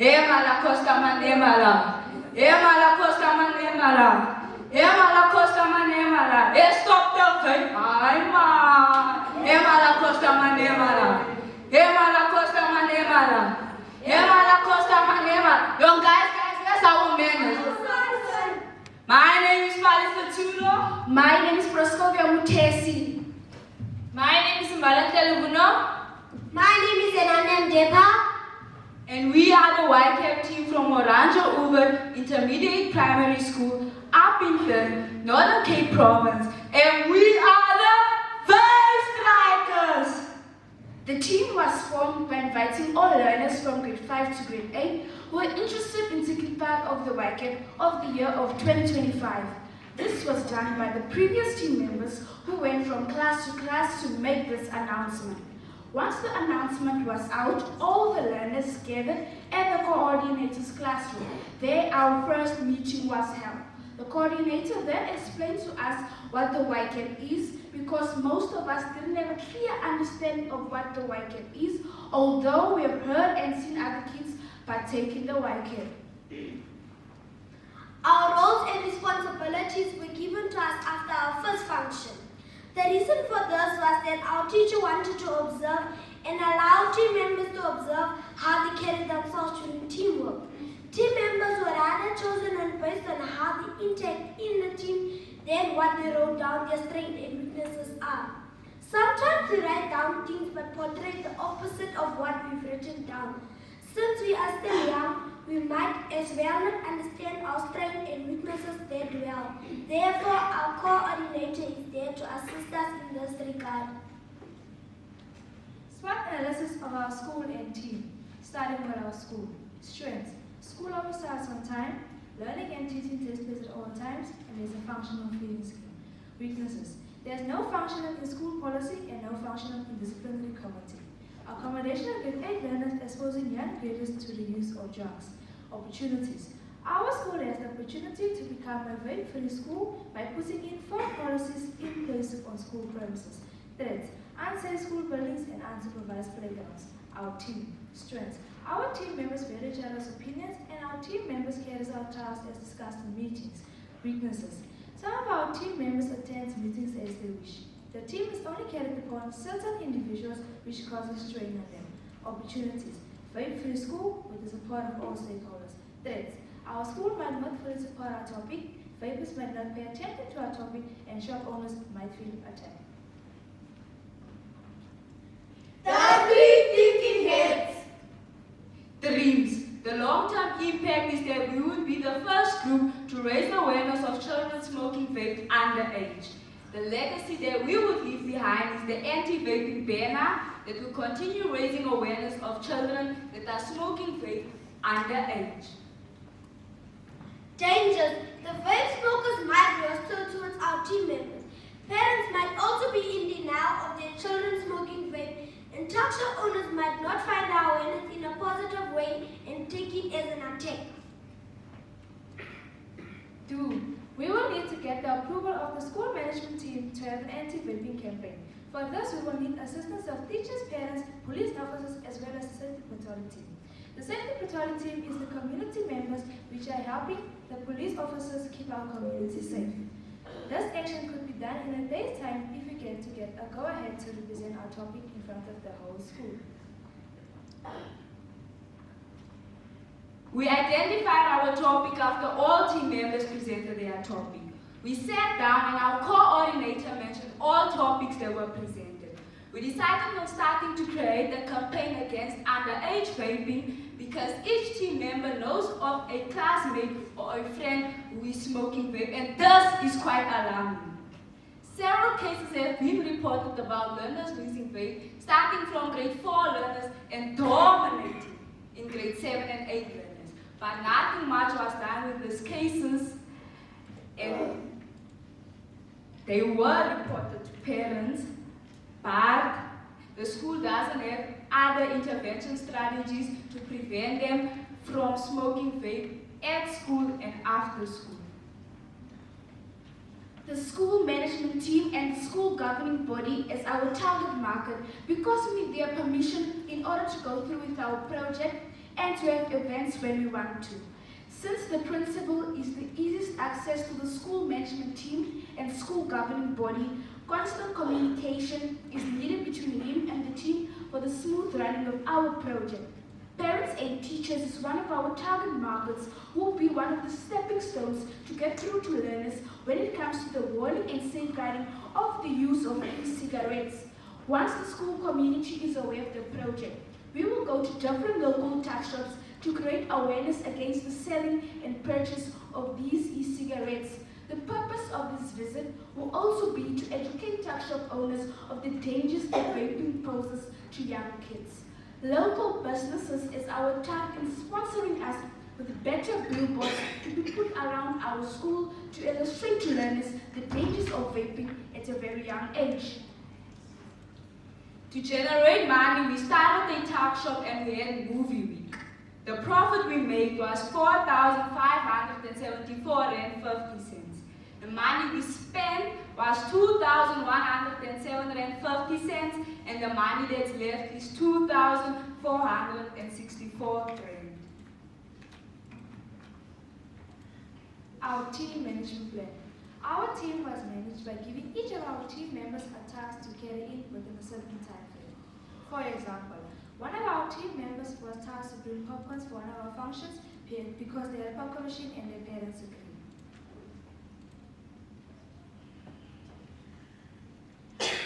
Emala Costa Manemala. Emala Costa Manemala. Emala Costa Manemala. Stop the vape. Ay, man. Emala Costa Manemala. Emala Costa Manemala. Emala Costa Manemala. Young guys, that's our manners. My name is Palisa Tuno. My name is Proscovia Mutesi. My name is Malanta Lubuno. My name is Enanem Depa. And we are the YCAP team from Oranje Oewer Intermediate Primary School up in the Northern Cape Province. And we are the Five Strikers! The team was formed by inviting all learners from grade 5 to grade 8 who were interested in taking part of the YCAP of the year of 2025. This was done by the previous team members who went from class to class to make this announcement. Once the announcement was out, all the learners gathered at the coordinator's classroom. There our first meeting was held. The coordinator then explained to us what the YCAP is because most of us didn't have a clear understanding of what the YCAP is, although we have heard and seen other kids partake in the YCAP. Our roles and responsibilities were given to us after our first function. The reason for this was that our teacher wanted to observe and allow team members to observe how they carry themselves during teamwork. Team members were rather chosen and based on how they interact in the team than what they wrote down their strengths and weaknesses are. Sometimes we write down things but portray the opposite of what we've written down. Since we are still young, we might as well not understand our strengths and weaknesses that well. Therefore, our coordinator is there to assist us in this regard. SWOT analysis of our school and team, starting with our school. Strengths. School always starts on time, learning and teaching takes place at all times, and there's a functional feeding scheme. Weaknesses. There's no functional in school policy and no functional in disciplinary committee. Accommodation of grade 8 learners exposing young graders to the use of drugs. Opportunities. Our school has the opportunity to become a vape-free school by putting in 4 policies in place on school premises. Threats. Unsafe school buildings and unsupervised playgrounds. Our team. Strengths. Our team members bear each other's opinions and our team members carry out tasks as discussed in meetings. Weaknesses. Some of our team members attend meetings as they wish. The team is only carried upon certain individuals which causes strain on them. Opportunities. Vape-free school with the support of all stakeholders. Threats. Our school might not fully support our topic, vapers might not pay attention to our topic, and shop owners might feel attacked. The three thinking heads. Dreams. The long-term impact is that we would be the first group to raise awareness of children smoking vape underage. The legacy that we would leave behind is the anti-vaping banner that will continue raising awareness of children that are smoking vape underage. Dangers. The vape smokers might be hostile towards our team members. Parents might also be in denial of their children smoking vape, and talk shop owners might not find our awareness in a positive way and take it as an attack. 2. We will need to get the approval of the school management team to have an anti-vaping campaign. For this, we will need assistance of teachers, parents, police officers, as well as the safety patrol team. The safety patrol team is the community members which are helping the police officers keep our community safe. This action could be done in a day's time if we get to get a go-ahead to represent our topic in front of the whole school. We identified our topic after all team members presented their topic. We sat down and our coordinator mentioned all topics that were presented. We decided on starting to create a campaign against underage vaping because each team member knows of a classmate or a friend who is smoking vape, and this is quite alarming. Several cases have been reported about learners using vape, starting from grade 4 learners and dominating in grade 7 and 8 learners. But nothing much was done with these cases, and they were reported to parents, but the school doesn't have other intervention strategies to prevent them from smoking vape at school and after school. The school management team and the school governing body as our target market because we need their permission in order to go through with our project and to have events when we want to. Since the principal is the easiest access to the school management team and school governing body, constant communication is needed between him and the team for the smooth running of our project. Parents and teachers is one of our target markets who will be one of the stepping stones to get through to learners when it comes to the warning and safeguarding of the use of e-cigarettes. Once the school community is aware of the project, we will go to different local tuck shops to create awareness against the selling and purchase of these e-cigarettes. The purpose of this visit will also be to educate tuck shop owners of the dangers that vaping poses to young kids. Local businesses is our target in sponsoring us with better billboards to be put around our school to illustrate to learners the dangers of vaping at a very young age. To generate money, we started a tuck shop and we had movie week. The profit we made was 4,574 Rand 50 cents. The money we spent was 2,107 Rand 50 cents, and the money that's left is 2,464 Rand. Our team management plan. Our team was managed by giving each of our team members a task to carry in within a certain time frame. For example, one of our team members was tasked to bring popcorns for one of our functions because they had a popcorn machine and their parents agreed.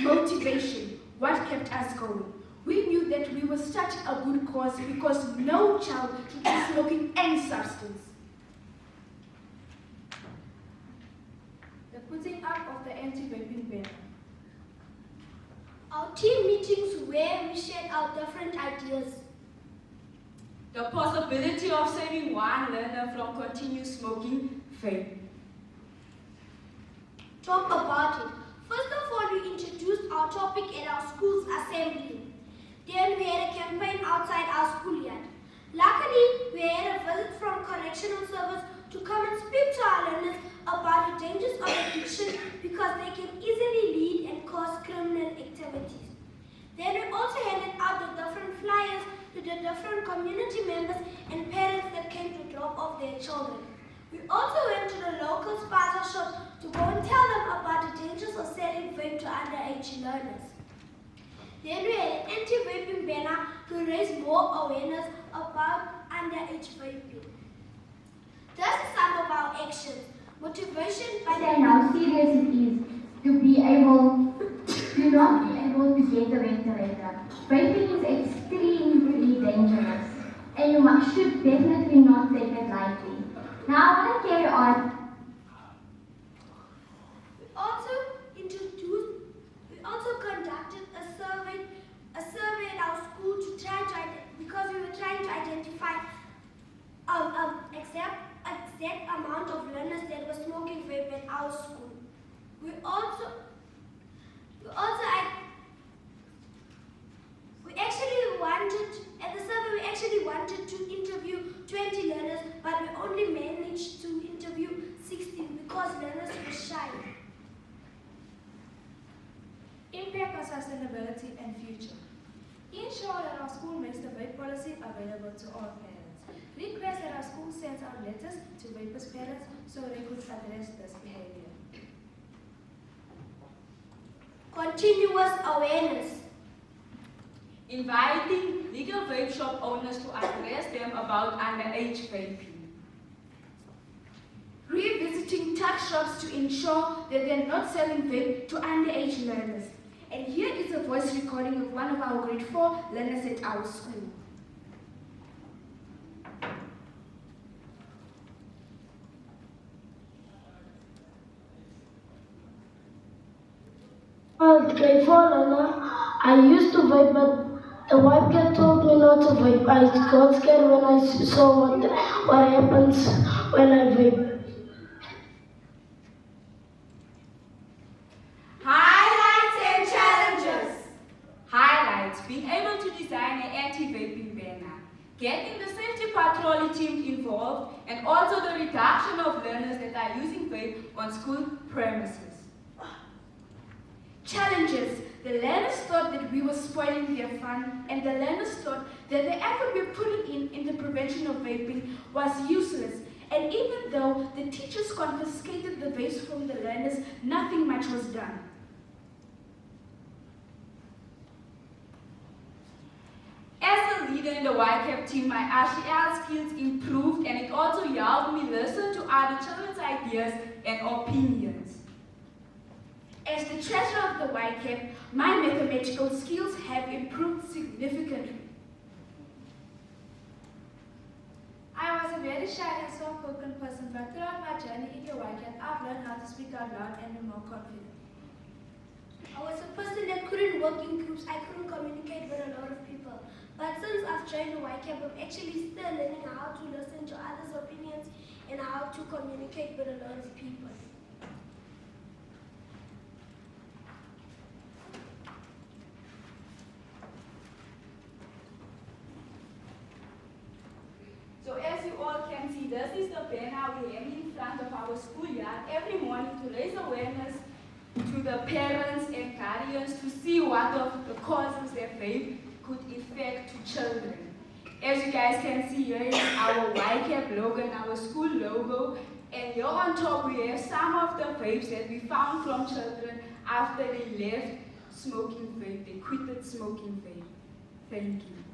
Motivation, what kept us going? We knew that we were such a good cause because no child should be smoking any substance. The putting up of the anti-vaping banner. Our team meetings where we shared our different ideas. The possibility of saving one learner from continuous smoking vape. Talk about it. First of all, we introduced our topic at our school's assembly. Then we had a campaign outside our schoolyard. Luckily, we had a visit from correctional service to come and speak to our learners about the dangers of addiction because they can easily lead and cause criminal activities. Then we also handed out the different flyers to the different community members and parents that came to drop off their children. We also went to the local spaza shop to go and tell them about the dangers of selling vape to underage learners. Then we had an anti-vaping banner to raise more awareness about underage vaping. This is some of our actions. Motivation by Understand how serious it is to not be able to get a ventilator. Vaping is extremely dangerous and you should definitely not take it lightly. Now I want to carry on. We also conducted a survey at our school to try because we were trying to identify exact amount of learners that were smoking vape at our school. We actually wanted to interview 20 learners, but we only managed to interview 16 because learners were shy. Impact on sustainability and future. Ensure that our school makes the vape policy available to all parents. Request that our school sends out letters to vapers' parents so they could address this behavior. Continuous awareness. Inviting legal vape shop owners to address them about underage vaping. Revisiting tuck shops to ensure that they're not selling vape to underage learners. And here is a voice recording of one of our grade 4 learners at our school. Grade 4 learner, I used to vape, but the YCAP told me not to vape. I got scared when I saw what happens when I vape. Highlights and challenges. Highlights: being able to design an anti-vaping banner, getting the safety patrol team involved, and also the reduction of learners that are using vape on school premises. Challenges. The learners thought that we were spoiling their fun, and the learners thought that that the effort we put in the prevention of vaping was useless, and even though the teachers confiscated the vapes from the learners, nothing much was done. As a leader in the YCAP team, my RCL skills improved, and it also helped me listen to other children's ideas and opinions. As the treasurer of the YCAP, my mathematical skills have improved significantly. I was a very shy and soft-spoken person, but throughout my journey in the YCAP, I've learned how to speak out loud and be more confident. I was a person that couldn't work in groups. I couldn't communicate with a lot of people. But since I've joined the YCAP, I'm actually still learning how to listen to others' opinions and how to communicate with a lot of people. So as you all can see, this is the banner we hang in front of our schoolyard every morning to raise awareness to the parents and guardians to see what of the causes that vape could affect to children. As you guys can see, here is our YCAP logo and our school logo, and here on top we have some of the vapes that we found from children after they left smoking vape. They quitted smoking vape. Thank you.